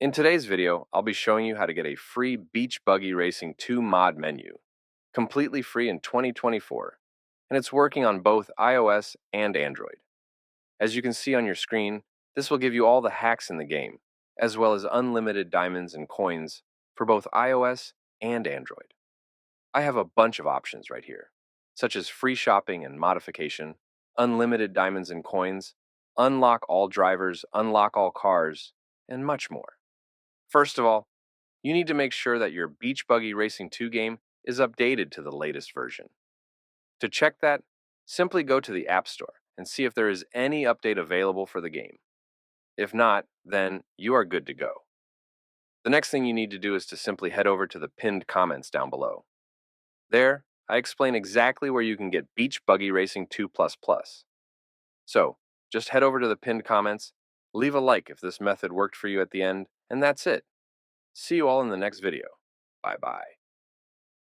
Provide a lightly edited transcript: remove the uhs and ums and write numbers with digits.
In today's video, I'll be showing you how to get a free Beach Buggy Racing 2 mod menu, completely free in 2024, and it's working on both iOS and Android. As you can see on your screen, this will give you all the hacks in the game, as well as unlimited diamonds and coins for both iOS and Android. I have a bunch of options right here, such as free shopping and modification, unlimited diamonds and coins, unlock all drivers, unlock all cars, and much more. First of all, you need to make sure that your Beach Buggy Racing 2 game is updated to the latest version. To check that, simply go to the App Store and see if there is any update available for the game. If not, then you are good to go. The next thing you need to do is to simply head over to the pinned comments down below. There, I explain exactly where you can get Beach Buggy Racing 2++. So, just head over to the pinned comments, leave a like if this method worked for you at the end, and that's it. See you all in the next video. Bye-bye.